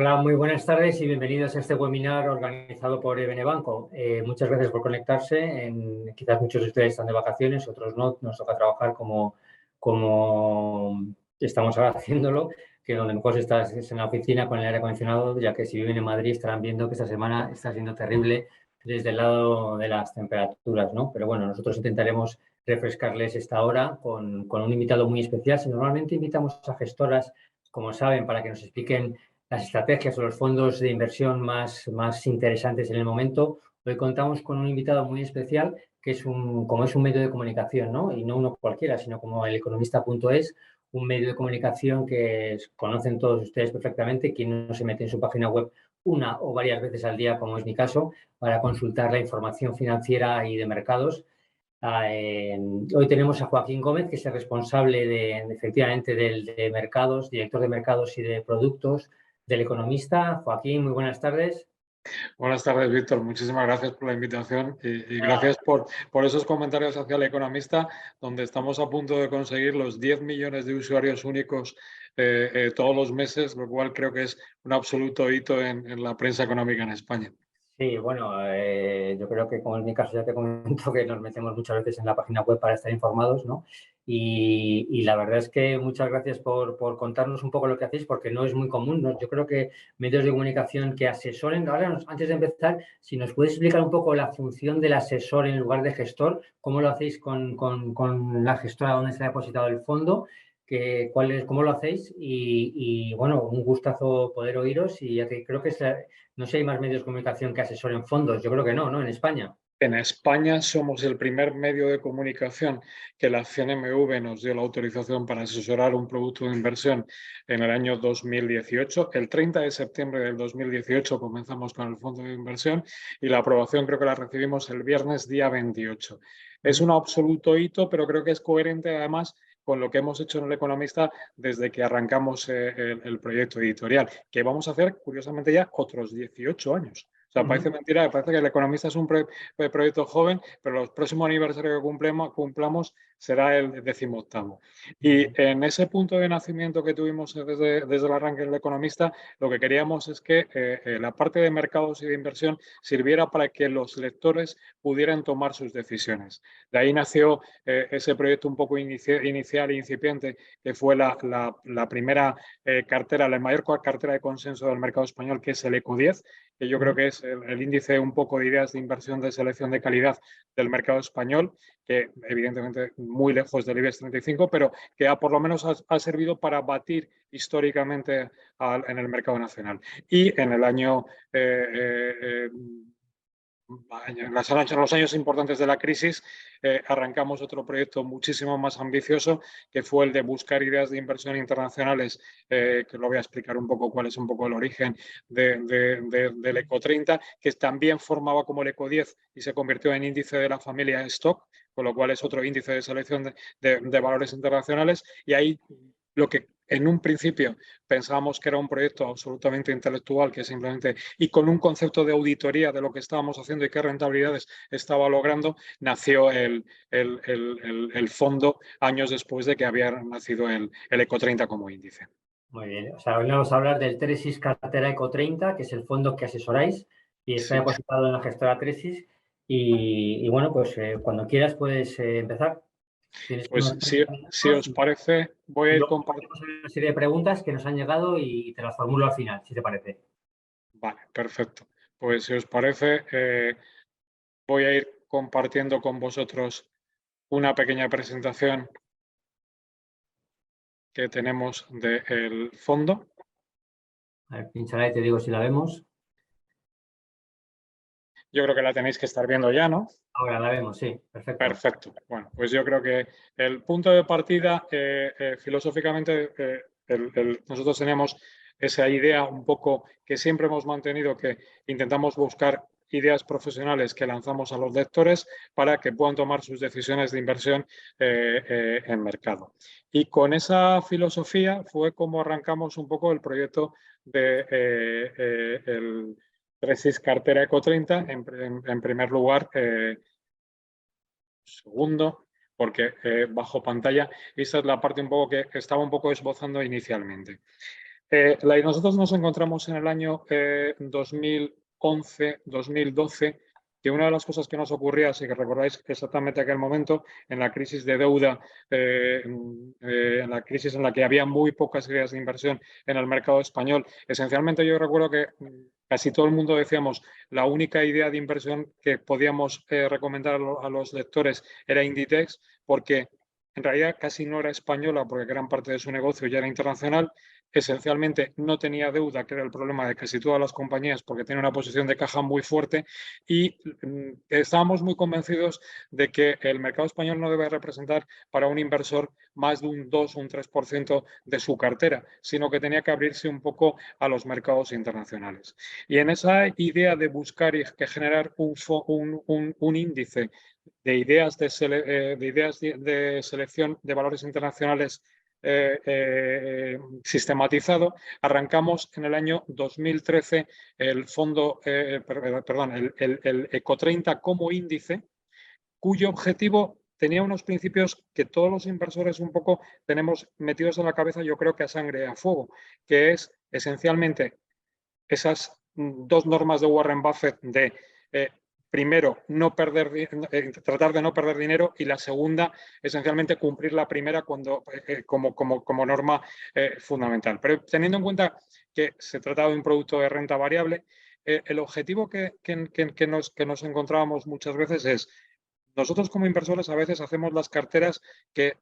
Hola, muy buenas tardes y bienvenidos a este webinar organizado por EBN Banco. Muchas gracias por conectarse. Quizás muchos de ustedes están de vacaciones, otros no. Nos toca trabajar como estamos ahora haciéndolo, que donde mejor se está es en la oficina con el aire acondicionado, ya que si viven en Madrid estarán viendo que esta semana está siendo terrible desde el lado de las temperaturas, ¿no? Pero bueno, nosotros intentaremos refrescarles esta hora con un invitado muy especial. Si normalmente invitamos a gestoras, como saben, para que nos expliquen las estrategias o los fondos de inversión más interesantes en el momento. Hoy contamos con un invitado muy especial que como es un medio de comunicación, ¿no? Y no uno cualquiera, sino como el economista.es, un medio de comunicación que conocen todos ustedes perfectamente, quien no se mete en su página web una o varias veces al día, como es mi caso, para consultar la información financiera y de mercados. Hoy tenemos a Joaquín Gómez, que es el responsable efectivamente de mercados, director de mercados y de productos del Economista. Joaquín, muy buenas tardes. Buenas tardes, Víctor. Muchísimas gracias por la invitación y gracias por esos comentarios hacia el Economista, donde estamos a punto de conseguir los 10 millones de usuarios únicos todos los meses, lo cual creo que es un absoluto hito en la prensa económica en España. Sí, bueno, yo creo que como en mi caso ya te comento que nos metemos muchas veces en la página web para estar informados, ¿no? Y la verdad es que muchas gracias por contarnos un poco lo que hacéis, porque no es muy común, ¿no? Yo creo que medios de comunicación que asesoren, ahora antes de empezar, si nos puedes explicar un poco la función del asesor en lugar de gestor, cómo lo hacéis con la gestora donde se ha depositado el fondo, cómo lo hacéis bueno, un gustazo poder oíros y ya que creo que no sé si hay más medios de comunicación que asesoren fondos. Yo creo que no, ¿no? En España. En España somos el primer medio de comunicación que la CNMV nos dio la autorización para asesorar un producto de inversión en el año 2018. El 30 de septiembre del 2018 comenzamos con el fondo de inversión y la aprobación creo que la recibimos el viernes día 28. Es un absoluto hito, pero creo que es coherente además con lo que hemos hecho en El Economista desde que arrancamos el proyecto editorial, que vamos a hacer, curiosamente, ya otros 18 años. O sea, parece mentira, parece que El Economista es un proyecto joven, pero el próximo aniversario que cumplamos será el 18º. Y en ese punto de nacimiento que tuvimos desde el arranque del Economista, lo que queríamos es que la parte de mercados y de inversión sirviera para que los lectores pudieran tomar sus decisiones. De ahí nació ese proyecto un poco inicial e incipiente, que fue la primera cartera, la mayor cartera de consenso del mercado español, que es el ECO 10, que yo creo que es el índice un poco de ideas de inversión de selección de calidad del mercado español, que evidentemente muy lejos del IBEX 35, pero que por lo menos ha servido para batir históricamente en el mercado nacional. Y en el año en los años importantes de la crisis, arrancamos otro proyecto muchísimo más ambicioso, que fue el de buscar ideas de inversión internacionales, que lo voy a explicar un poco cuál es un poco el origen del ECO 30, que también formaba como el ECO 10 y se convirtió en índice de la familia Stock, con lo cual es otro índice de selección de valores internacionales. Y ahí lo que en un principio pensábamos que era un proyecto absolutamente intelectual, que simplemente, y con un concepto de auditoría de lo que estábamos haciendo y qué rentabilidades estaba logrando, nació el fondo años después de que había nacido el ECO 30 como índice. Muy bien. O sea, hoy vamos a hablar del Tresis Cartera Eco 30, que es el fondo que asesoráis y está Sí. depositado en la gestora Tresis. Bueno, pues cuando quieras puedes empezar. Tienes Pues unos 30 si minutos os parece, voy a y ir luego compartiendo. tenemos una serie de preguntas que nos han llegado y te las formulo al final, si te parece. Vale, perfecto. Pues si os parece, voy a ir compartiendo con vosotros una pequeña presentación que tenemos del fondo. A ver, pinchará y te digo si la vemos. Yo creo que la tenéis que estar viendo ya, ¿no? Ahora la vemos, sí, perfecto. Perfecto. Bueno, pues yo creo que el punto de partida, filosóficamente, nosotros tenemos esa idea un poco que siempre hemos mantenido, que intentamos buscar ideas profesionales que lanzamos a los lectores para que puedan tomar sus decisiones de inversión en mercado. Y con esa filosofía fue como arrancamos un poco el proyecto de el Tresis Cartera Eco 30. En primer lugar, segundo, porque bajo pantalla, esta es la parte un poco que estaba un poco esbozando inicialmente. Nosotros nos encontramos en el año 2011, 2012, que una de las cosas que nos ocurría, si que recordáis exactamente aquel momento, en la crisis de deuda, en la crisis en la que había muy pocas ideas de inversión en el mercado español, esencialmente yo recuerdo que casi todo el mundo decíamos la única idea de inversión que podíamos recomendar a los lectores era Inditex, porque en realidad casi no era española, porque gran parte de su negocio ya era internacional. Esencialmente no tenía deuda, que era el problema de casi todas las compañías, porque tiene una posición de caja muy fuerte, y estábamos muy convencidos de que el mercado español no debe representar para un inversor más de un 2 o un 3% de su cartera, sino que tenía que abrirse un poco a los mercados internacionales. Y en esa idea de buscar y que generar un índice de ideas de selección de valores internacionales sistematizado, arrancamos en el año 2013 el fondo, el Eco 30 como índice, cuyo objetivo tenía unos principios que todos los inversores un poco tenemos metidos en la cabeza, yo creo que a sangre y a fuego, que es esencialmente esas dos normas de Warren Buffett de primero, tratar de no perder dinero, y la segunda, esencialmente, cumplir la primera como norma fundamental. Pero teniendo en cuenta que se trata de un producto de renta variable, el objetivo que nos encontrábamos muchas veces es: nosotros como inversores a veces hacemos las carteras que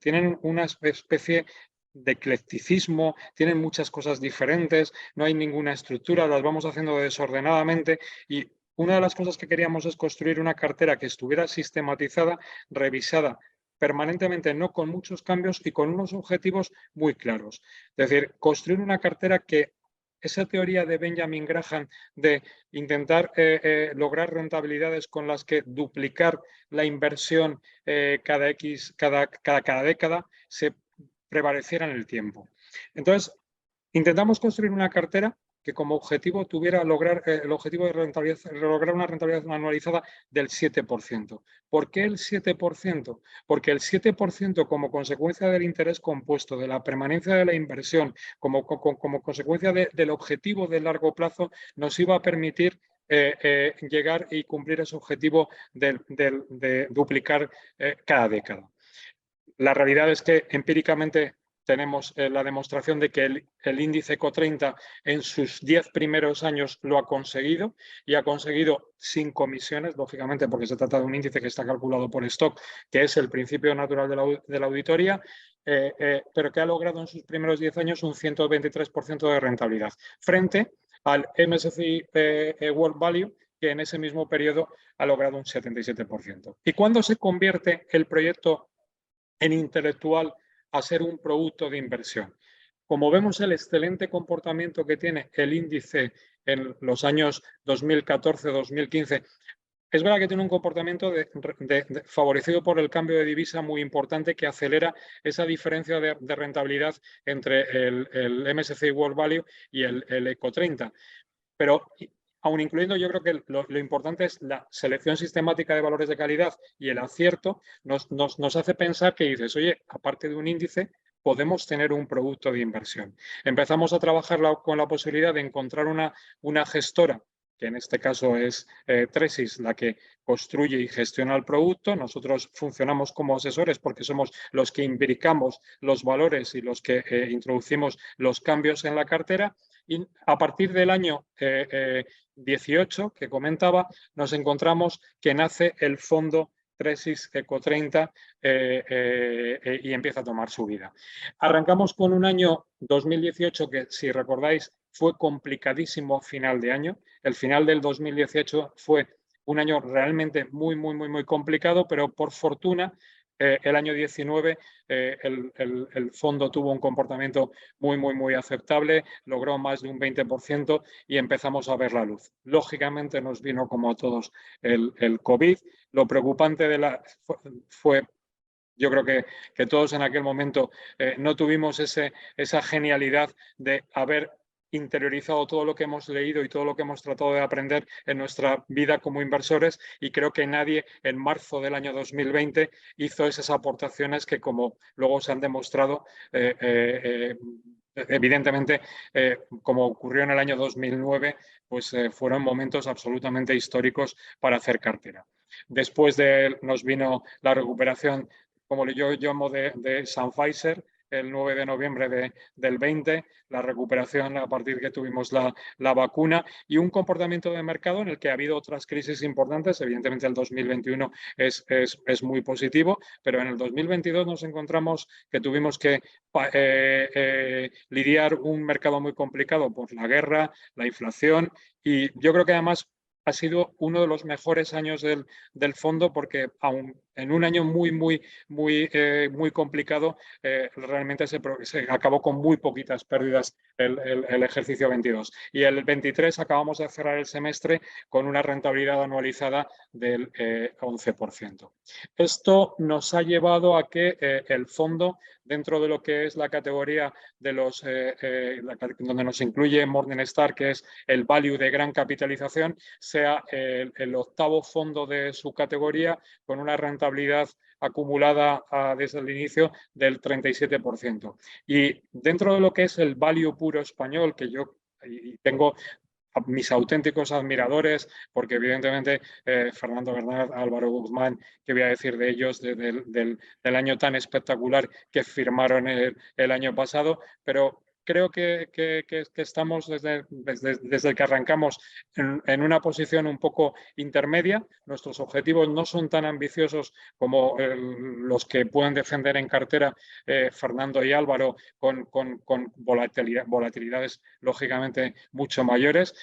tienen una especie de eclecticismo, tienen muchas cosas diferentes, no hay ninguna estructura, las vamos haciendo desordenadamente, y una de las cosas que queríamos es construir una cartera que estuviera sistematizada, revisada permanentemente, no con muchos cambios y con unos objetivos muy claros. Es decir, construir una cartera que esa teoría de Benjamin Graham de intentar lograr rentabilidades con las que duplicar la inversión cada década se prevaleciera en el tiempo. Entonces, intentamos construir una cartera que como objetivo tuviera lograr el objetivo de lograr una rentabilidad anualizada del 7%. ¿Por qué el 7%? Porque el 7%, como consecuencia del interés compuesto, de la permanencia de la inversión, como consecuencia del objetivo de largo plazo, nos iba a permitir llegar y cumplir ese objetivo de duplicar cada década. La realidad es que empíricamente tenemos la demostración de que el índice Eco 30 en sus 10 primeros años lo ha conseguido, y ha conseguido sin comisiones, lógicamente, porque se trata de un índice que está calculado por stock, que es el principio natural de la auditoría, pero que ha logrado en sus primeros 10 años un 123% de rentabilidad, frente al MSCI World Value, que en ese mismo periodo ha logrado un 77%. ¿Y cuándo se convierte el proyecto en intelectual a ser un producto de inversión? Como vemos el excelente comportamiento que tiene el índice en los años 2014-2015, es verdad que tiene un comportamiento favorecido por el cambio de divisa muy importante, que acelera esa diferencia de rentabilidad entre el MSCI World Value y el Eco 30. Pero aún incluyendo, yo creo que lo importante es la selección sistemática de valores de calidad, y el acierto nos hace pensar que dices, oye, aparte de un índice, podemos tener un producto de inversión. Empezamos a trabajar con la posibilidad de encontrar una gestora, que en este caso es Tresis, la que construye y gestiona el producto. Nosotros funcionamos como asesores porque somos los que imbricamos los valores y los que introducimos los cambios en la cartera. Y a partir del año 18 que comentaba, nos encontramos que nace el fondo Tresis Eco 30 y empieza a tomar su vida. Arrancamos con un año 2018 que, si recordáis, fue complicadísimo final de año. El final del 2018 fue un año realmente muy complicado, pero por fortuna el año 19 el fondo tuvo un comportamiento muy aceptable, logró más de un 20% y empezamos a ver la luz. Lógicamente nos vino, como a todos, el COVID. Lo preocupante fue, yo creo que todos en aquel momento no tuvimos esa genialidad de haber interiorizado todo lo que hemos leído y todo lo que hemos tratado de aprender en nuestra vida como inversores, y creo que nadie en marzo del año 2020 hizo esas aportaciones que, como luego se han demostrado, evidentemente, como ocurrió en el año 2009, pues fueron momentos absolutamente históricos para hacer cartera. Después nos vino la recuperación, como yo llamo, de San Pfizer, el 9 de noviembre del 20, la recuperación a partir de que tuvimos la vacuna y un comportamiento de mercado en el que ha habido otras crisis importantes. Evidentemente el 2021 es muy positivo, pero en el 2022 nos encontramos que tuvimos que lidiar un mercado muy complicado por la guerra, la inflación y yo creo que además ha sido uno de los mejores años del fondo porque aun en un año muy complicado, realmente se acabó con muy poquitas pérdidas el ejercicio 22. Y el 23 acabamos de cerrar el semestre con una rentabilidad anualizada del 11%. Esto nos ha llevado a que el fondo, dentro de lo que es la categoría de donde nos incluye Morningstar, que es el value de gran capitalización, sea el octavo fondo de su categoría con una rentabilidad acumulada desde el inicio del 37%. Y dentro de lo que es el value puro español, que yo tengo mis auténticos admiradores, porque evidentemente Fernando Bernat, Álvaro Guzmán, ¿qué voy a decir de ellos del año tan espectacular que firmaron el año pasado? Pero creo que estamos desde el que arrancamos en una posición un poco intermedia. Nuestros objetivos no son tan ambiciosos como los que pueden defender en cartera Fernando y Álvaro con volatilidades lógicamente mucho mayores,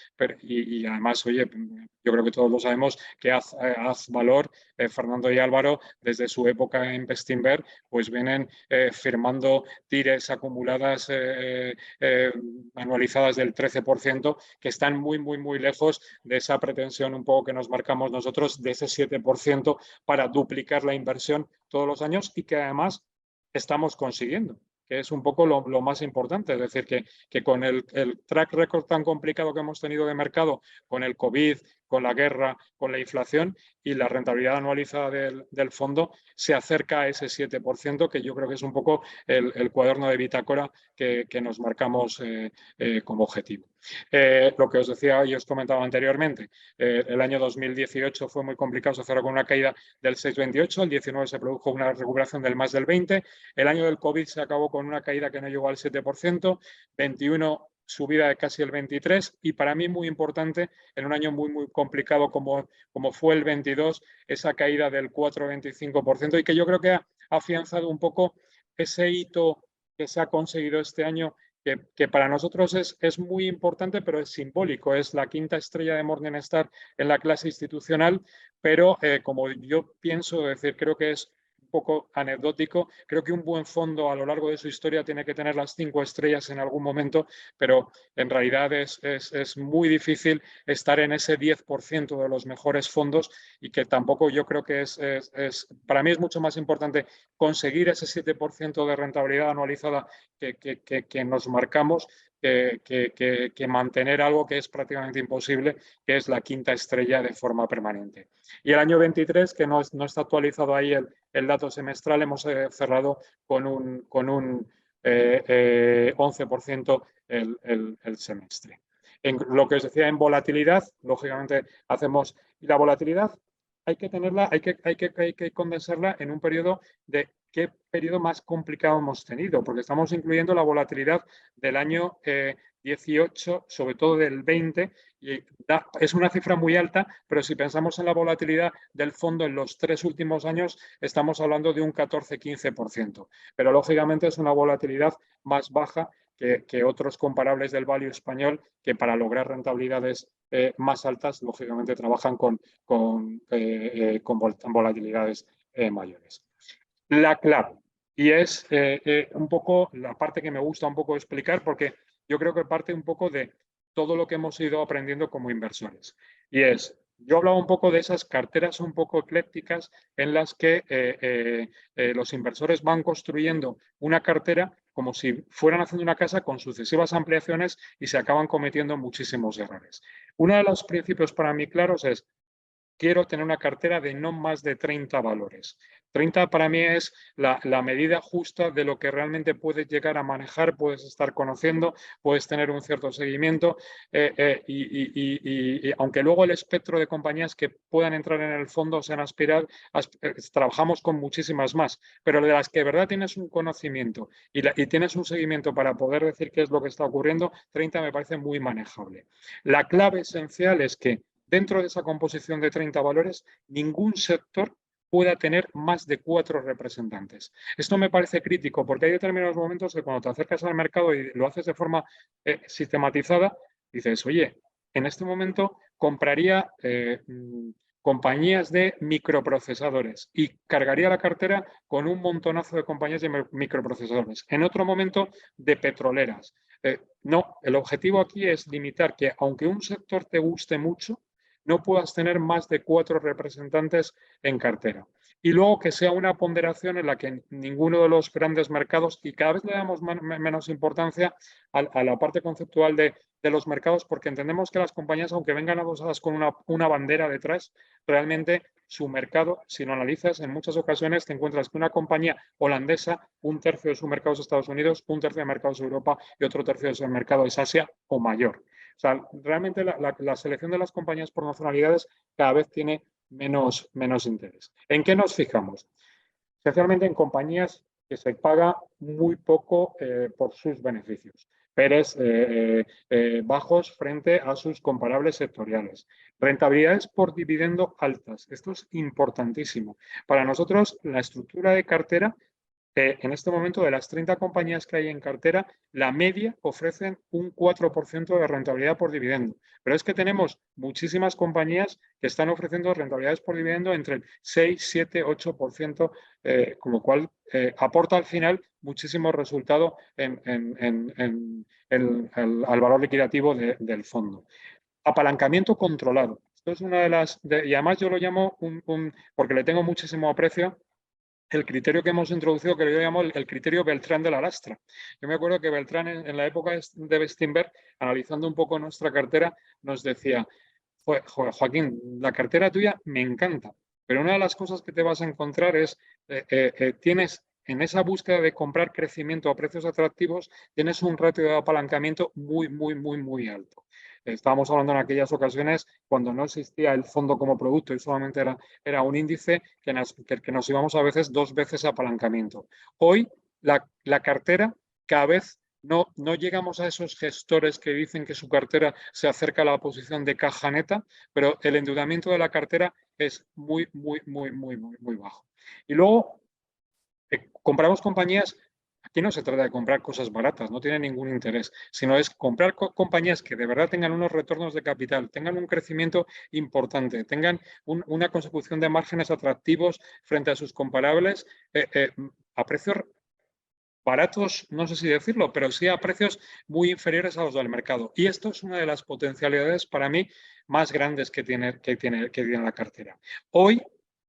y además, oye, yo creo que todos lo sabemos que haz valor, Fernando y Álvaro, desde su época en Bestinver, pues vienen firmando tires acumuladas anualizadas del 13%, que están muy lejos de esa pretensión un poco que nos marcamos nosotros de ese 7% para duplicar la inversión todos los años y que además estamos consiguiendo, que es un poco lo más importante. Es decir, que con el track record tan complicado que hemos tenido de mercado, con el COVID, con la guerra, con la inflación y la rentabilidad anualizada del fondo, se acerca a ese 7%, que yo creo que es un poco el cuaderno de bitácora que nos marcamos como objetivo. Lo que os decía y os comentaba anteriormente, el año 2018 fue muy complicado, se cerró con una caída del 6,28, el 19 se produjo una recuperación del más del 20%, el año del COVID se acabó con una caída que no llegó al 7%, 21 subida de casi el 23% y para mí muy importante, en un año muy complicado como fue el 22, esa caída del 4,25% y que yo creo que ha afianzado un poco ese hito que se ha conseguido este año, que para nosotros es muy importante, pero es simbólico. Es la quinta estrella de Morningstar en la clase institucional, pero como yo pienso, decir, creo que es un poco anecdótico. Creo que un buen fondo a lo largo de su historia tiene que tener las 5 estrellas en algún momento, pero en realidad es muy difícil estar en ese 10% de los mejores fondos y que tampoco yo creo que para mí es mucho más importante conseguir ese 7% de rentabilidad anualizada que nos marcamos que mantener algo que es prácticamente imposible, que es la quinta estrella de forma permanente. Y el año 23, que no está actualizado ahí el dato semestral, hemos cerrado con un 11% el semestre. En lo que os decía en volatilidad, lógicamente hacemos, y la volatilidad hay que tenerla, hay que condensarla en un periodo de qué periodo más complicado hemos tenido, porque estamos incluyendo la volatilidad del año 18, sobre todo del 20, y es una cifra muy alta, pero si pensamos en la volatilidad del fondo en los 3 últimos años, estamos hablando de un 14-15%. Pero lógicamente es una volatilidad más baja que otros comparables del value español, que para lograr rentabilidades más altas, lógicamente trabajan con volatilidades mayores. La clave, y es un poco la parte que me gusta un poco explicar, porque yo creo que parte un poco de todo lo que hemos ido aprendiendo como inversores. Y yo hablaba un poco de esas carteras un poco eclécticas en las que los inversores van construyendo una cartera como si fueran haciendo una casa con sucesivas ampliaciones y se acaban cometiendo muchísimos errores. Uno de los principios para mí claros es quiero tener una cartera de no más de 30 valores. 30 para mí es la medida justa de lo que realmente puedes llegar a manejar, puedes estar conociendo, puedes tener un cierto seguimiento y aunque luego el espectro de compañías que puedan entrar en el fondo sean aspirar, trabajamos con muchísimas más, pero de las que de verdad tienes un conocimiento y tienes un seguimiento para poder decir qué es lo que está ocurriendo, 30 me parece muy manejable. La clave esencial es que dentro de esa composición de 30 valores, ningún sector pueda tener más de 4 representantes. Esto me parece crítico porque hay determinados momentos que cuando te acercas al mercado y lo haces de forma sistematizada, dices, oye, en este momento compraría compañías de microprocesadores y cargaría la cartera con un montonazo de compañías de microprocesadores. En otro momento, de petroleras. No, el objetivo aquí es limitar que, aunque un sector te guste mucho, no puedas tener más de 4 representantes en cartera. Y luego que sea una ponderación en la que ninguno de los grandes mercados, y cada vez le damos menos importancia a la parte conceptual de los mercados, porque entendemos que las compañías, aunque vengan adosadas con una bandera detrás, realmente su mercado, si lo analizas, en muchas ocasiones te encuentras que una compañía holandesa, un tercio de su mercado es Estados Unidos, un tercio de mercado es Europa y otro tercio de su mercado es Asia o mayor. O sea, realmente la selección de las compañías por nacionalidades cada vez tiene menos interés. ¿En qué nos fijamos? Especialmente en compañías que se paga muy poco por sus beneficios. PERES bajos frente a sus comparables sectoriales. Rentabilidades por dividendo altas. Esto es importantísimo. Para nosotros, la estructura de cartera en este momento, de las 30 compañías que hay en cartera, la media ofrecen un 4% de rentabilidad por dividendo. Pero es que tenemos muchísimas compañías que están ofreciendo rentabilidades por dividendo entre el 6, 7, 8%, con lo cual aporta al final muchísimo resultado al valor liquidativo del fondo. Apalancamiento controlado. Esto es una de las... y además yo lo llamo, porque le tengo muchísimo aprecio, el criterio que hemos introducido, que yo llamo el criterio Beltrán de la Lastra. Yo me acuerdo que Beltrán, en la época de Bestinberg, analizando un poco nuestra cartera, nos decía, Joaquín, la cartera tuya me encanta, pero una de las cosas que te vas a encontrar es, tienes en esa búsqueda de comprar crecimiento a precios atractivos, tienes un ratio de apalancamiento muy alto. Estábamos hablando en aquellas ocasiones cuando no existía el fondo como producto y solamente era un índice que nos íbamos a veces 2 veces apalancamiento. Hoy la cartera cada vez no llegamos a esos gestores que dicen que su cartera se acerca a la posición de caja neta, pero el endeudamiento de la cartera es muy bajo. Y luego compramos compañías. Aquí no se trata de comprar cosas baratas, no tiene ningún interés, sino es comprar compañías que de verdad tengan unos retornos de capital, tengan un crecimiento importante, tengan una consecución de márgenes atractivos frente a sus comparables a precios baratos, no sé si decirlo, pero sí a precios muy inferiores a los del mercado. Y esto es una de las potencialidades para mí más grandes que tiene la cartera. Hoy,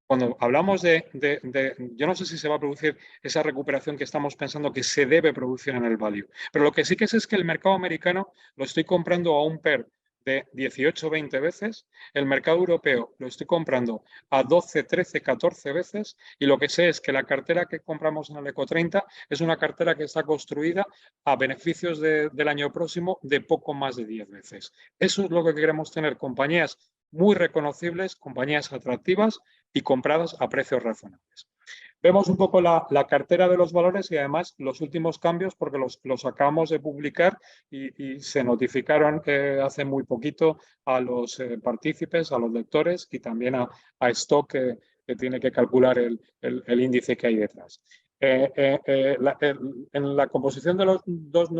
cuando hablamos yo no sé si se va a producir esa recuperación que estamos pensando que se debe producir en el value, pero lo que sí que es que el mercado americano lo estoy comprando a un PER de 18, 20 veces, el mercado europeo lo estoy comprando a 12, 13, 14 veces y lo que sé es que la cartera que compramos en el Eco 30 es una cartera que está construida a beneficios del año próximo de poco más de 10 veces. Eso es lo que queremos tener, compañías muy reconocibles, compañías atractivas y compradas a precios razonables. Vemos un poco la cartera de los valores y además los últimos cambios porque los acabamos de publicar y se notificaron hace muy poquito a los partícipes, a los lectores y también a Stock que tiene que calcular el índice que hay detrás. En la composición de los dos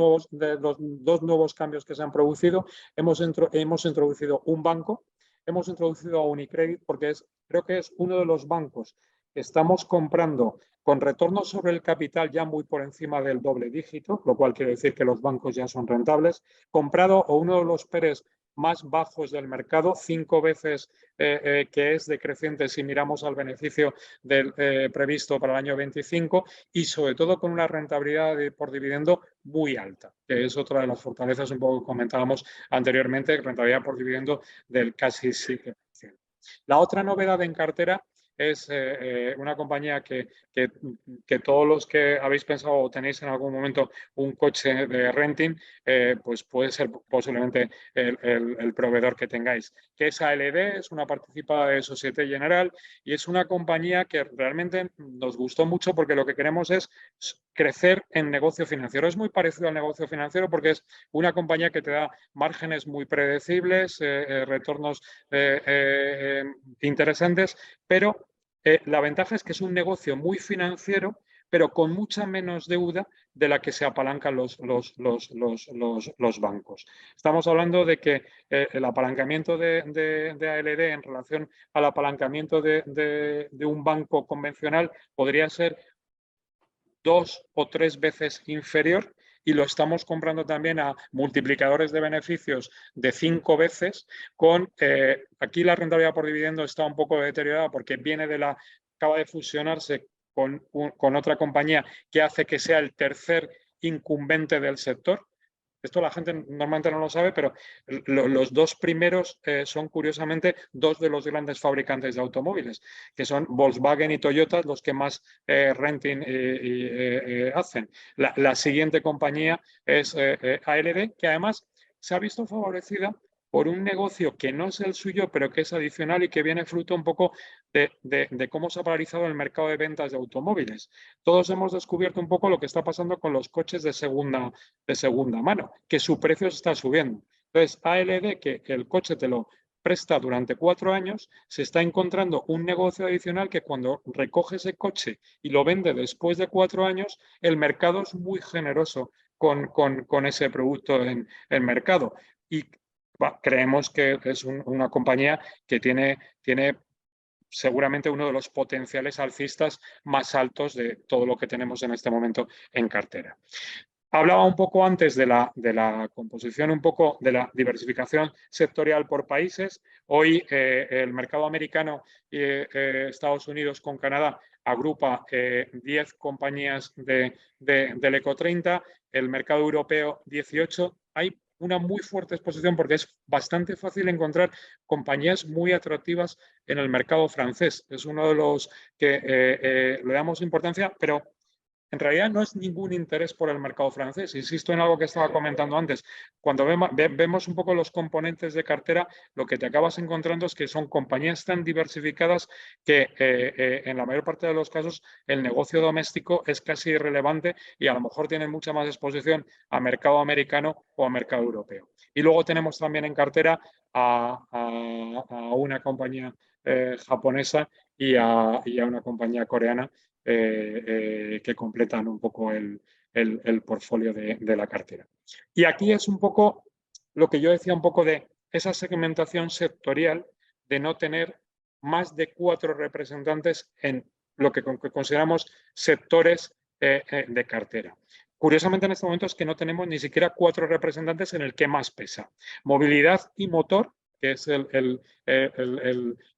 nuevos cambios que se han producido, hemos introducido un banco, hemos introducido a Unicredit porque creo que es uno de los bancos estamos comprando con retornos sobre el capital ya muy por encima del doble dígito, lo cual quiere decir que los bancos ya son rentables, comprado a uno de los PERES más bajos del mercado, 5 veces que es decreciente si miramos al beneficio previsto para el año 25 y sobre todo con una rentabilidad por dividendo muy alta, que es otra de las fortalezas un poco que comentábamos anteriormente, rentabilidad por dividendo del casi 7%. La otra novedad en cartera es una compañía que todos los que habéis pensado o tenéis en algún momento un coche de renting, pues puede ser posiblemente el proveedor que tengáis, que es ALD, es una participada de Société Générale y es una compañía que realmente nos gustó mucho porque lo que queremos es crecer en negocio financiero. Es muy parecido al negocio financiero porque es una compañía que te da márgenes muy predecibles, retornos interesantes, pero la ventaja es que es un negocio muy financiero, pero con mucha menos deuda de la que se apalancan los bancos. Estamos hablando de que el apalancamiento de ALD en relación al apalancamiento de un banco convencional podría ser 2 o 3 veces inferior y lo estamos comprando también a multiplicadores de beneficios de 5 veces con, aquí la rentabilidad por dividendo está un poco deteriorada porque acaba de fusionarse con otra compañía que hace que sea el tercer incumbente del sector. Esto la gente normalmente no lo sabe, pero los dos primeros son curiosamente dos de los grandes fabricantes de automóviles, que son Volkswagen y Toyota, los que más renting hacen. La siguiente compañía es ALD, que además se ha visto favorecida por un negocio que no es el suyo, pero que es adicional y que viene fruto un poco de cómo se ha paralizado el mercado de ventas de automóviles. Todos hemos descubierto un poco lo que está pasando con los coches de segunda mano, que su precio se está subiendo. Entonces, ALD, que el coche te lo presta durante 4 años, se está encontrando un negocio adicional que cuando recoge ese coche y lo vende después de 4 años, el mercado es muy generoso con ese producto en el mercado. Y creemos que es una compañía que tiene seguramente uno de los potenciales alcistas más altos de todo lo que tenemos en este momento en cartera. Hablaba un poco antes de la composición, un poco de la diversificación sectorial por países. Hoy el mercado americano y Estados Unidos con Canadá agrupa 10 compañías del Eco 30, el mercado europeo 18. Hay una muy fuerte exposición porque es bastante fácil encontrar compañías muy atractivas en el mercado francés. Es uno de los que le damos importancia, pero en realidad no es ningún interés por el mercado francés. Insisto en algo que estaba comentando antes. Cuando vemos un poco los componentes de cartera, lo que te acabas encontrando es que son compañías tan diversificadas que en la mayor parte de los casos el negocio doméstico es casi irrelevante y a lo mejor tienen mucha más exposición a mercado americano o a mercado europeo. Y luego tenemos también en cartera a una compañía japonesa y a una compañía coreana que completan un poco el portfolio de la cartera. Y aquí es un poco lo que yo decía, un poco de esa segmentación sectorial de no tener más de 4 representantes en lo que consideramos sectores de cartera. Curiosamente, en este momento es que no tenemos ni siquiera 4 representantes en el que más pesa. Movilidad y motor, que es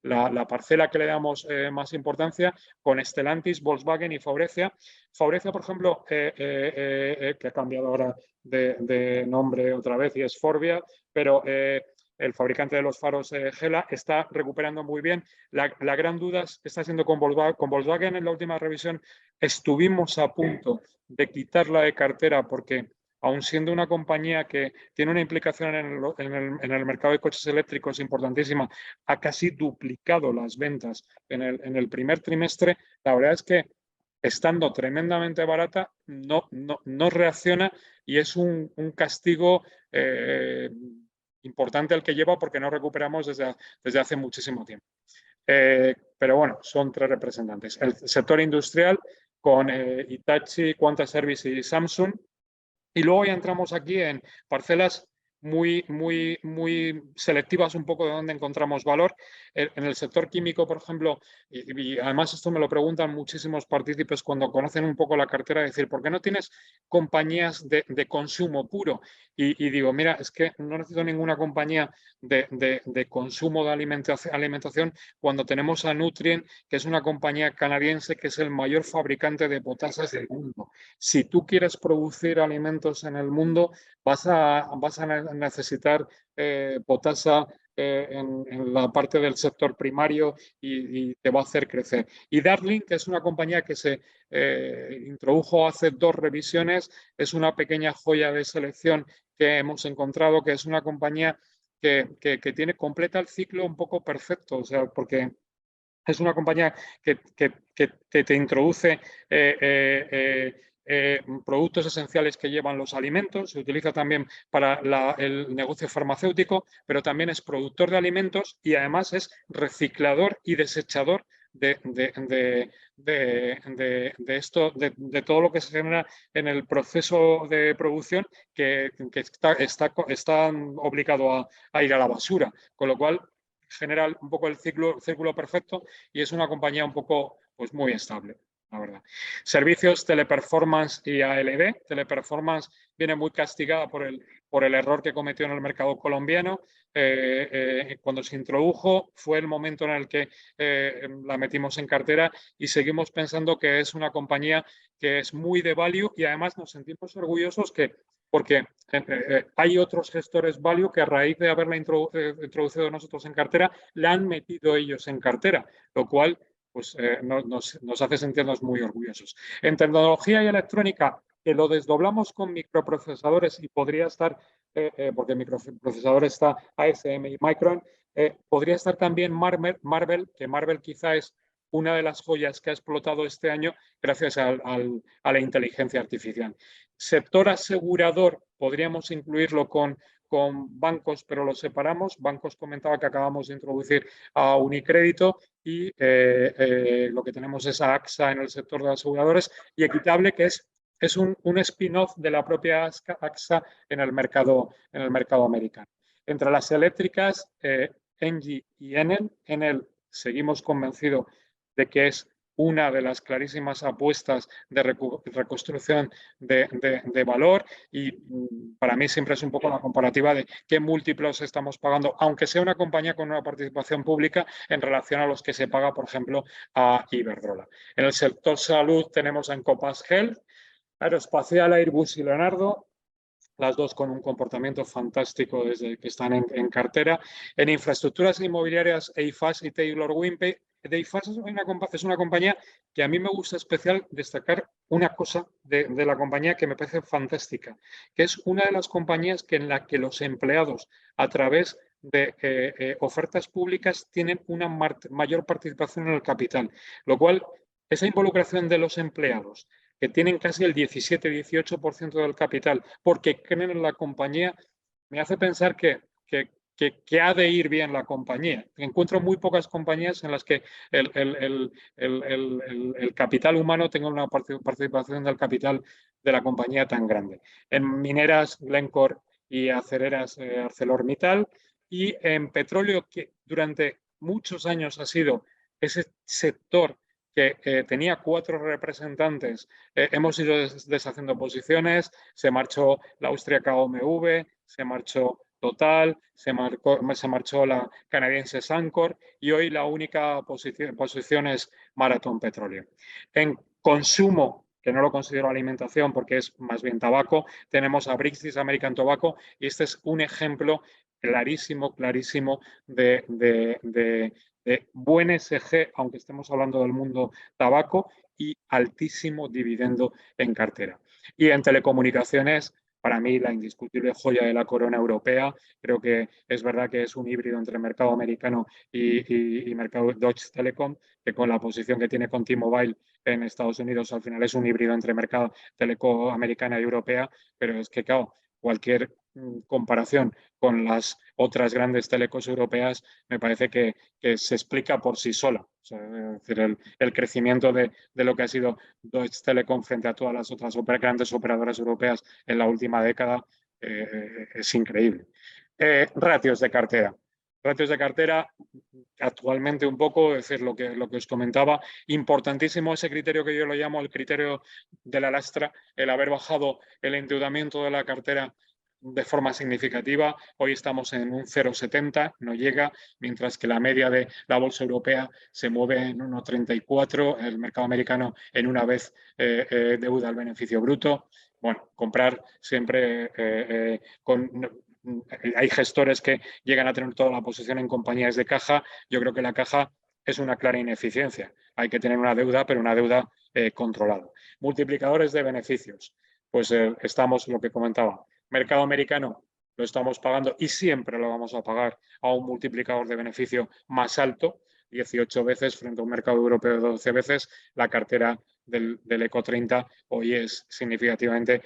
la parcela que le damos más importancia, con Stellantis, Volkswagen y Faurecia. Faurecia, por ejemplo, que ha cambiado ahora de nombre otra vez y es Forvia, pero el fabricante de los faros Gela está recuperando muy bien. La gran duda está siendo con Volkswagen. En la última revisión estuvimos a punto de quitarla de cartera porque aun siendo una compañía que tiene una implicación en el mercado de coches eléctricos importantísima, ha casi duplicado las ventas en el primer trimestre. La verdad es que estando tremendamente barata, no reacciona y es un castigo importante el que lleva porque no recuperamos desde hace muchísimo tiempo. Pero bueno, son 3 representantes. El sector industrial con Hitachi, Quanta Service y Samsung. Y luego ya entramos aquí en parcelas muy selectivas un poco de dónde encontramos valor. En el sector químico, por ejemplo, y además esto me lo preguntan muchísimos partícipes cuando conocen un poco la cartera, decir, ¿por qué no tienes compañías de consumo puro? Y digo, mira, es que no necesito ninguna compañía de consumo de alimentación cuando tenemos a Nutrien, que es una compañía canadiense que es el mayor fabricante de potasas del mundo. Si tú quieres producir alimentos en el mundo, vas a necesitar potasa en la parte del sector primario y te va a hacer crecer. Y Darling, que es una compañía que se introdujo hace 2 revisiones, es una pequeña joya de selección que hemos encontrado, que es una compañía que tiene, completa el ciclo un poco perfecto, o sea, porque es una compañía que te introduce productos esenciales que llevan los alimentos, se utiliza también para el negocio farmacéutico, pero también es productor de alimentos y además es reciclador y desechador de todo lo que se genera en el proceso de producción que está obligado a ir a la basura, con lo cual genera un poco el círculo perfecto y es una compañía un poco, pues muy estable, la verdad. Servicios, Teleperformance y ALD. Teleperformance viene muy castigada por el error que cometió en el mercado colombiano. Cuando se introdujo fue el momento en el que la metimos en cartera y seguimos pensando que es una compañía que es muy de value y además nos sentimos orgullosos porque hay otros gestores value que a raíz de haberla introducido nosotros en cartera, la han metido ellos en cartera, lo cual pues, nos hace sentirnos muy orgullosos. En tecnología y electrónica, que lo desdoblamos con microprocesadores y podría estar, porque microprocesador está ASM y Micron, podría estar también Marvell, que Marvell quizá es una de las joyas que ha explotado este año gracias a la inteligencia artificial. Sector asegurador, podríamos incluirlo con bancos, pero lo separamos. Bancos comentaba que acabamos de introducir a Unicrédito y lo que tenemos es a AXA en el sector de aseguradores y Equitable, que es un spin-off de la propia AXA en el mercado americano. Entre las eléctricas, Engie y Enel seguimos convencidos de que es una de las clarísimas apuestas de reconstrucción de valor y para mí siempre es un poco la comparativa de qué múltiplos estamos pagando, aunque sea una compañía con una participación pública en relación a los que se paga, por ejemplo, a Iberdrola. En el sector salud tenemos a Encompass Health, Aeroespacial, Airbus y Leonardo, las dos con un comportamiento fantástico desde que están en cartera. En infraestructuras inmobiliarias, EIFAS y Taylor Wimpey. EIFAS es una compañía que a mí me gusta especial destacar una cosa de la compañía que me parece fantástica, que es una de las compañías en la que los empleados, a través de ofertas públicas, tienen una mayor participación en el capital, lo cual, esa involucración de los empleados que tienen casi el 17-18% del capital, porque creen en la compañía, me hace pensar que ha de ir bien la compañía. Encuentro muy pocas compañías en las que el capital humano tenga una participación del capital de la compañía tan grande. En mineras, Glencore y acereras, ArcelorMittal, y en petróleo, que durante muchos años ha sido ese sector que tenía 4 representantes. Hemos ido deshaciendo posiciones, se marchó la austríaca OMV, se marchó Total, se marchó la canadiense Suncor y hoy la única posición es Marathon Petroleum. En consumo, que no lo considero alimentación porque es más bien tabaco, tenemos a Brixis American Tobacco y este es un ejemplo clarísimo de buen SG, aunque estemos hablando del mundo tabaco, y altísimo dividendo en cartera. Y en telecomunicaciones, para mí la indiscutible joya de la corona europea, creo que es verdad que es un híbrido entre mercado americano y mercado Deutsche Telekom, que con la posición que tiene con T-Mobile en Estados Unidos al final es un híbrido entre mercado teleco americana y europea, pero es que claro, cualquier comparación con las otras grandes telecos europeas me parece que se explica por sí sola. O sea, es decir, el crecimiento de lo que ha sido Deutsche Telekom frente a todas las otras grandes operadoras europeas en la última década es increíble. Ratios de cartera. Ratios de cartera, actualmente un poco, es decir, lo que os comentaba, importantísimo ese criterio que yo lo llamo el criterio de la lastra, el haber bajado el endeudamiento de la cartera de forma significativa. Hoy estamos en un 0,70, no llega, mientras que la media de la bolsa europea se mueve en 1,34, el mercado americano en una vez deuda al beneficio bruto. Bueno, comprar siempre hay gestores que llegan a tener toda la posición en compañías de caja. Yo creo que la caja es una clara ineficiencia. Hay que tener una deuda, pero una deuda controlada. Multiplicadores de beneficios. Pues estamos, lo que comentaba, mercado americano lo estamos pagando y siempre lo vamos a pagar a un multiplicador de beneficio más alto, 18 veces frente a un mercado europeo de 12 veces. La cartera del Eco 30 hoy es significativamente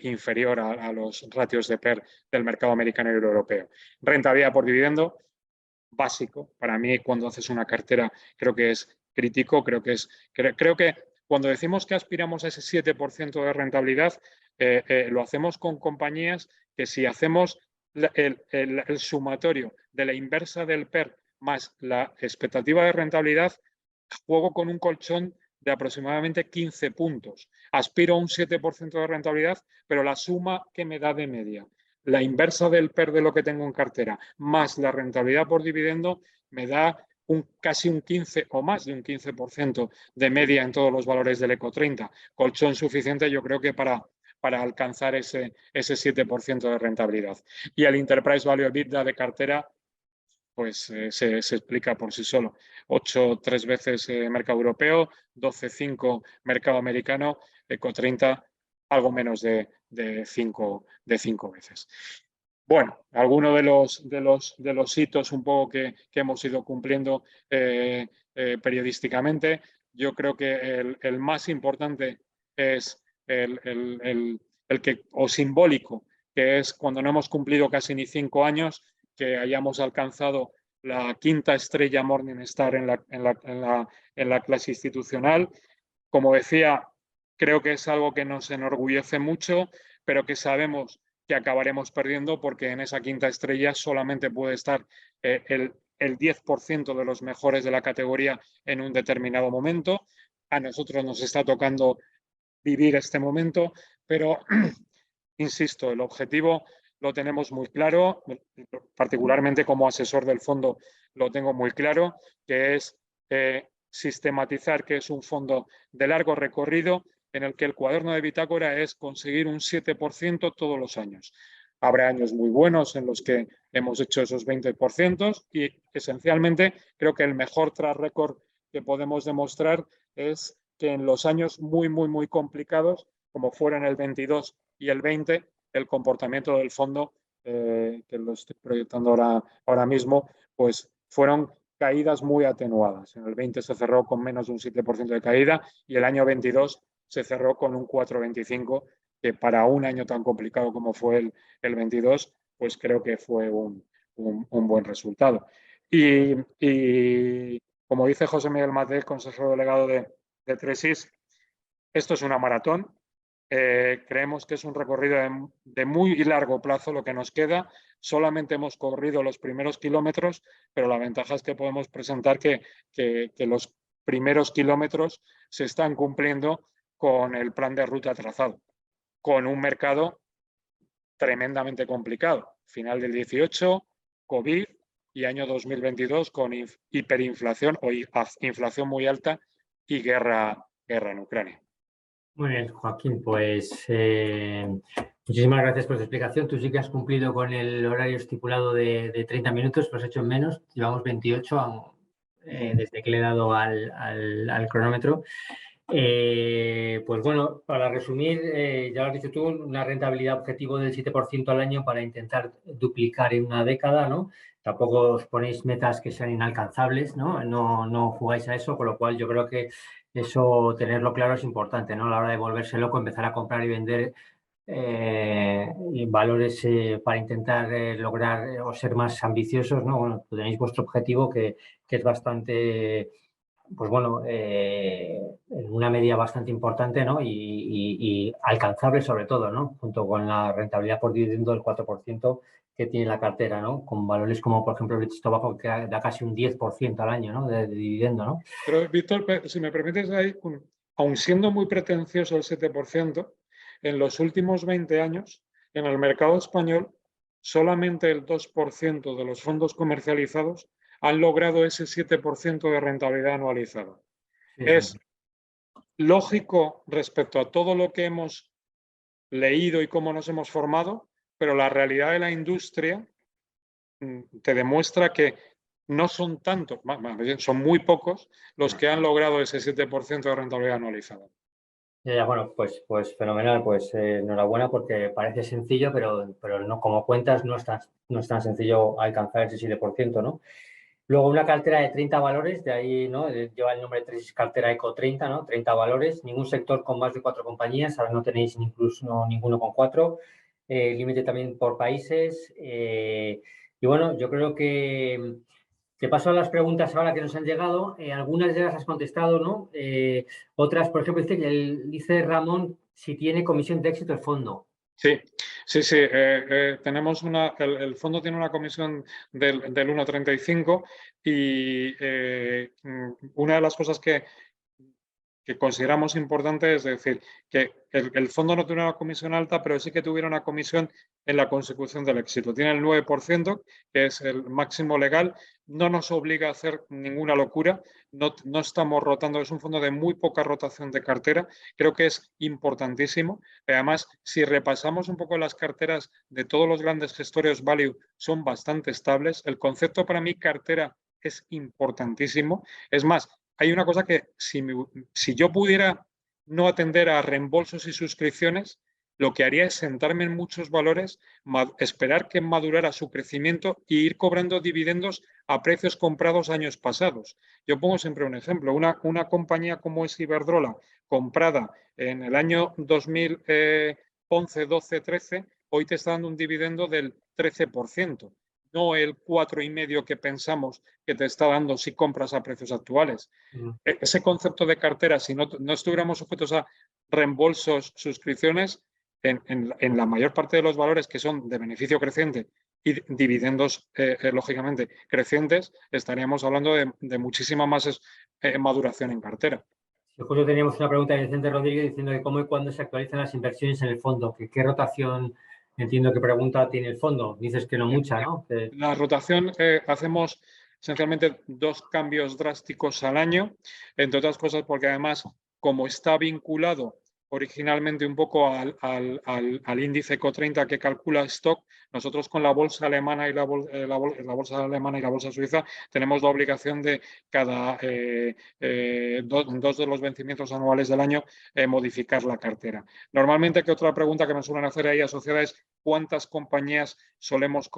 inferior a los ratios de PER del mercado americano y europeo. Rentabilidad por dividendo, básico. Para mí, cuando haces una cartera, creo que es crítico. Creo que cuando decimos que aspiramos a ese 7% de rentabilidad, lo hacemos con compañías que, si hacemos el sumatorio de la inversa del PER más la expectativa de rentabilidad, juego con un colchón de aproximadamente 15 puntos. Aspiro a un 7% de rentabilidad, pero la suma que me da de media, la inversa del PER de lo que tengo en cartera, más la rentabilidad por dividendo, me da casi un 15 o más de un 15% de media en todos los valores del Eco 30. Colchón suficiente, yo creo que para alcanzar ese 7% de rentabilidad. Y el Enterprise Value EBITDA de cartera, pues se explica por sí solo. 8, 3 veces mercado europeo, 12, 5 mercado americano, Eco 30 algo menos de 5 veces. Bueno, algunos de los hitos un poco que hemos ido cumpliendo periodísticamente. Yo creo que el más importante es el o simbólico, que es cuando no hemos cumplido casi ni 5 años, que hayamos alcanzado la 5ª estrella Morningstar en la clase institucional. Como decía, creo que es algo que nos enorgullece mucho, pero que sabemos que acabaremos perdiendo, porque en esa 5ª estrella solamente puede estar el 10% de los mejores de la categoría en un determinado momento. A nosotros nos está tocando vivir este momento, pero insisto, el objetivo lo tenemos muy claro, particularmente como asesor del fondo lo tengo muy claro, que es sistematizar que es un fondo de largo recorrido en el que el cuaderno de bitácora es conseguir un 7% todos los años. Habrá años muy buenos en los que hemos hecho esos 20% y esencialmente creo que el mejor track record que podemos demostrar es que en los años muy, muy, muy complicados, como fueron el 22 y el 20, el comportamiento del fondo, que lo estoy proyectando ahora mismo, pues fueron caídas muy atenuadas. En el 20 se cerró con menos de un 7% de caída y el año 22 se cerró con un 4,25%, que para un año tan complicado como fue el 22, pues creo que fue un buen resultado. Y como dice José Miguel Matés, consejero delegado de Tresis, esto es una maratón. Creemos que es un recorrido de muy largo plazo lo que nos queda. Solamente hemos corrido los primeros kilómetros, pero la ventaja es que podemos presentar que los primeros kilómetros se están cumpliendo con el plan de ruta trazado, con un mercado tremendamente complicado. Final del 18, COVID y año 2022 con hiperinflación o inflación muy alta y guerra en Ucrania. Muy bien, Joaquín, pues muchísimas gracias por tu explicación. Tú sí que has cumplido con el horario estipulado de 30 minutos, lo has hecho en menos. Llevamos 28 desde que le he dado al cronómetro. Pues bueno, para resumir, ya lo has dicho tú, una rentabilidad objetivo del 7% al año para intentar duplicar en una década, ¿no? Tampoco os ponéis metas que sean inalcanzables, ¿no? No jugáis a eso, con lo cual yo creo que eso, tenerlo claro, es importante, ¿no? A la hora de volverse loco, empezar a comprar y vender valores para intentar lograr o ser más ambiciosos, ¿no? Bueno, tenéis vuestro objetivo que es bastante, pues bueno, una media bastante importante, ¿no? Y alcanzable sobre todo, ¿no? Junto con la rentabilidad por dividendo del 4% que tiene la cartera, ¿no? Con valores como, por ejemplo, el British Tobacco, que da casi un 10% al año, ¿no? De dividendo, ¿no? Pero, Víctor, si me permites ahí, aun siendo muy pretencioso el 7%, en los últimos 20 años, en el mercado español, solamente el 2% de los fondos comercializados han logrado ese 7% de rentabilidad anualizada. Sí, Es lógico respecto a todo lo que hemos leído y cómo nos hemos formado, pero la realidad de la industria te demuestra que no son tantos, son muy pocos los que han logrado ese 7% de rentabilidad anualizada. Ya, bueno, pues fenomenal, pues enhorabuena porque parece sencillo, pero no, como cuentas no es tan sencillo alcanzar ese 7%, ¿no? Luego una cartera de 30 valores, de ahí, ¿no? Lleva el nombre de 3 cartera Eco 30, ¿no? 30 valores, ningún sector con más de 4 compañías, ahora no tenéis incluso ninguno con 4, límite también por países. Y bueno, yo creo que te paso a las preguntas ahora que nos han llegado. Algunas de las has contestado, ¿no? Otras, por ejemplo, dice Ramón si tiene comisión de éxito el fondo. Sí, sí, sí. Tenemos el fondo tiene una comisión del 1,35 y una de las cosas que consideramos importante es decir que el fondo no tiene una comisión alta, pero sí que tuviera una comisión en la consecución del éxito. Tiene el 9%, que es el máximo legal. No nos obliga a hacer ninguna locura. No estamos rotando. Es un fondo de muy poca rotación de cartera. Creo que es importantísimo. Además, si repasamos un poco las carteras de todos los grandes gestores value, son bastante estables. El concepto para mí cartera es importantísimo. Es más, hay una cosa que si yo pudiera no atender a reembolsos y suscripciones, lo que haría es sentarme en muchos valores, esperar que madurara su crecimiento e ir cobrando dividendos a precios comprados años pasados. Yo pongo siempre un ejemplo. Una compañía como es Iberdrola, comprada en el año 2011, 12, 13, hoy te está dando un dividendo del 13%. No el 4,5% que pensamos que te está dando si compras a precios actuales. Ese concepto de cartera, si no estuviéramos sujetos a reembolsos, suscripciones, en la mayor parte de los valores que son de beneficio creciente y dividendos, lógicamente, crecientes, estaríamos hablando de muchísima más maduración en cartera. Justo teníamos una pregunta de Vicente Rodríguez diciendo que cómo y cuándo se actualizan las inversiones en el fondo, que qué rotación, entiendo que pregunta tiene el fondo. Dices que no mucha, ¿no? La rotación, hacemos esencialmente 2 cambios drásticos al año, entre otras cosas porque además, como está vinculado originalmente un poco al índice ECO30 que calcula stock, nosotros con la bolsa alemana y la bolsa alemana y la bolsa suiza tenemos la obligación de cada 2 de los vencimientos anuales del año modificar la cartera. Normalmente, que otra pregunta que me suelen hacer ahí asociada es cuántas compañías solemos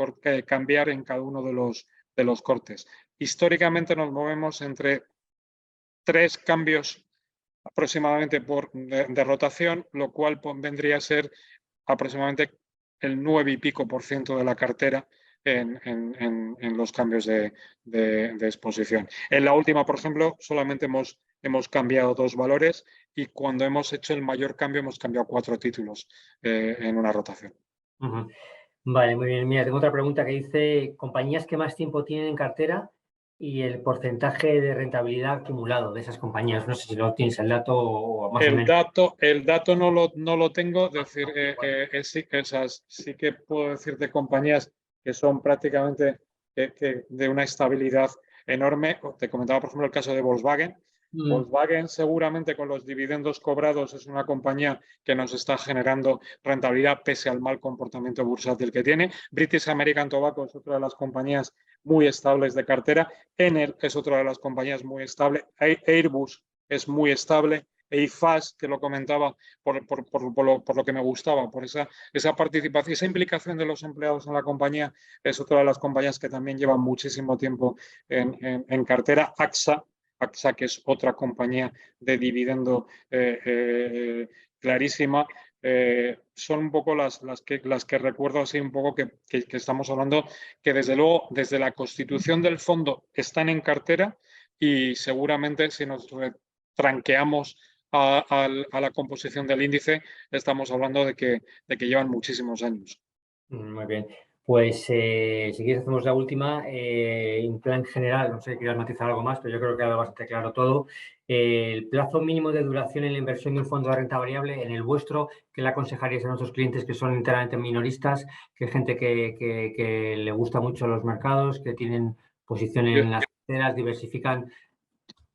cambiar en cada uno de los cortes. Históricamente nos movemos entre 3 cambios aproximadamente de rotación, lo cual vendría a ser aproximadamente el 9 y pico % de la cartera en los cambios de exposición. En la última, por ejemplo, solamente hemos cambiado 2 valores y cuando hemos hecho el mayor cambio hemos cambiado 4 títulos en una rotación. Vale, muy bien. Mira, tengo otra pregunta que dice, compañías que más tiempo tienen en cartera y el porcentaje de rentabilidad acumulado de esas compañías. No sé si lo tienes el dato o más o menos. El dato no lo tengo, es decir, sí que puedo decir de compañías que son prácticamente de una estabilidad enorme. Te comentaba, por ejemplo, el caso de Volkswagen. Volkswagen seguramente con los dividendos cobrados es una compañía que nos está generando rentabilidad pese al mal comportamiento bursátil que tiene. British American Tobacco es otra de las compañías muy estables de cartera. Enel es otra de las compañías muy estable. Airbus es muy estable. EIFAS, que lo comentaba por lo que me gustaba, por esa participación, esa implicación de los empleados en la compañía, es otra de las compañías que también llevan muchísimo tiempo en cartera. AXA, que es otra compañía de dividendo clarísima. Son un poco las que recuerdo así un poco que estamos hablando, que desde luego desde la constitución del fondo están en cartera y seguramente si nos tranqueamos a la composición del índice, estamos hablando de que llevan muchísimos años. Muy bien. Pues si quieres hacemos la última. En plan general, no sé si quieres matizar algo más, pero yo creo que queda bastante claro todo. El plazo mínimo de duración en la inversión de un fondo de renta variable, en el vuestro, ¿qué le aconsejaríais a nuestros clientes que son enteramente minoristas, que gente que le gusta mucho los mercados, que tienen posición en las carteras, diversifican?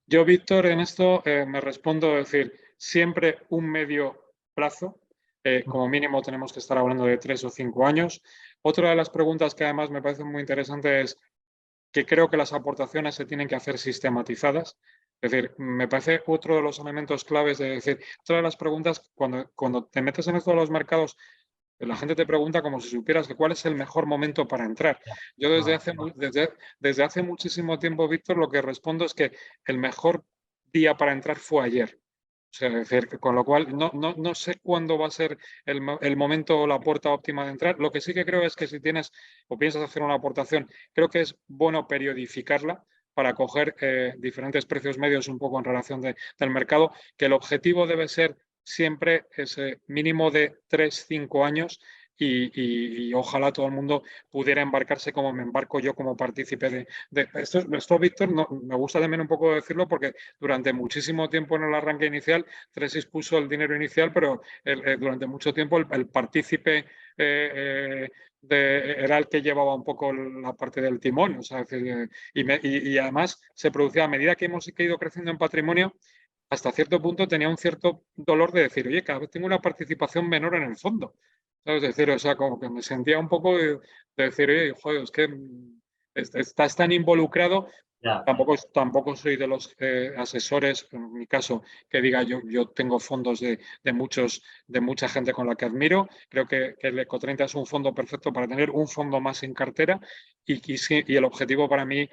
Yo, Víctor, en esto me respondo, es decir, siempre un medio plazo. como mínimo tenemos que estar hablando de 3 o 5 años. Otra de las preguntas que además me parece muy interesante es que creo que las aportaciones se tienen que hacer sistematizadas. Es decir, me parece otro de los elementos claves de decir, todas las preguntas, cuando te metes en esto de los mercados, la gente te pregunta como si supieras que cuál es el mejor momento para entrar. Yo desde hace muchísimo tiempo, Víctor, lo que respondo es que el mejor día para entrar fue ayer. O sea, es decir, con lo cual no sé cuándo va a ser el momento o la puerta óptima de entrar. Lo que sí que creo es que si tienes o piensas hacer una aportación, creo que es bueno periodificarla para coger diferentes precios medios un poco en relación del mercado, que el objetivo debe ser siempre ese mínimo de 3-5 años y ojalá todo el mundo pudiera embarcarse como me embarco yo como partícipe de esto, Víctor, me gusta también un poco decirlo porque durante muchísimo tiempo en el arranque inicial, Tresis puso el dinero inicial, pero durante mucho tiempo el partícipe era el que llevaba un poco la parte del timón. O sea, y además se producía a medida que hemos ido creciendo en patrimonio, hasta cierto punto tenía un cierto dolor de decir, oye, cada vez tengo una participación menor en el fondo. ¿Sabes? Es decir, o sea, como que me sentía un poco de decir, oye, joder, es que estás tan involucrado. Ya. Tampoco soy de los asesores, en mi caso, que diga yo tengo fondos de mucha gente con la que admiro. Creo que el Eco30 es un fondo perfecto para tener un fondo más en cartera y el objetivo para mí,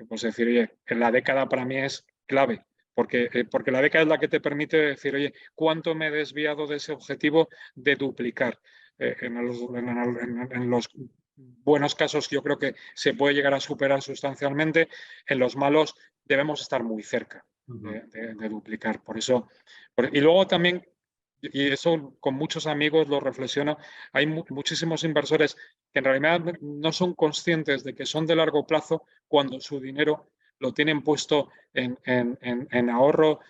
pues decir, oye, en la década para mí es clave. Porque la década es la que te permite decir, oye, ¿cuánto me he desviado de ese objetivo de duplicar? En los buenos casos yo creo que se puede llegar a superar sustancialmente. En los malos debemos estar muy cerca de duplicar. Por eso, y luego también, y eso con muchos amigos lo reflexiono, hay muchísimos inversores que en realidad no son conscientes de que son de largo plazo cuando su dinero lo tienen puesto en ahorro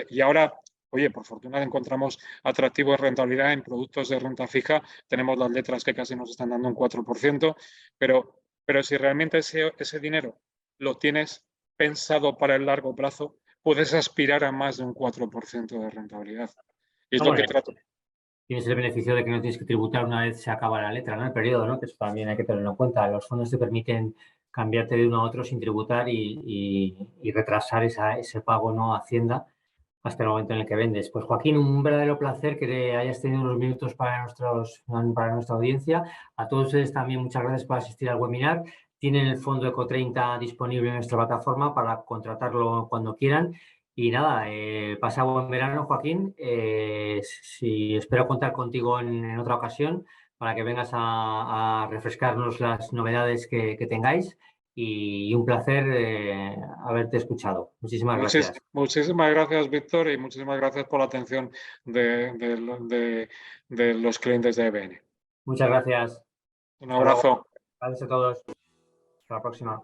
y ahora, oye, por fortuna encontramos atractivo de rentabilidad en productos de renta fija. Tenemos las letras que casi nos están dando un 4%, pero si realmente ese dinero lo tienes pensado para el largo plazo, puedes aspirar a más de un 4% de rentabilidad. Y es lo que trato. Tienes el beneficio de que no tienes que tributar una vez se acaba la letra, ¿no? El periodo, ¿no? Que eso también hay que tenerlo en cuenta. Los fondos te permiten cambiarte de uno a otro sin tributar y retrasar ese pago, ¿no? A Hacienda hasta el momento en el que vendes. Pues Joaquín, un verdadero placer que hayas tenido unos minutos para nuestra audiencia. A todos ustedes también muchas gracias por asistir al webinar. Tienen el fondo Eco30 disponible en nuestra plataforma para contratarlo cuando quieran. Y nada, pasa buen verano, Joaquín. Espero contar contigo en otra ocasión para que vengas a refrescarnos las novedades que tengáis. Y un placer haberte escuchado. Muchísimas gracias. Muchísimas gracias, Víctor, y muchísimas gracias por la atención de los clientes de EBN. Muchas gracias. Un Hasta luego. abrazo. Gracias a todos. Hasta la próxima.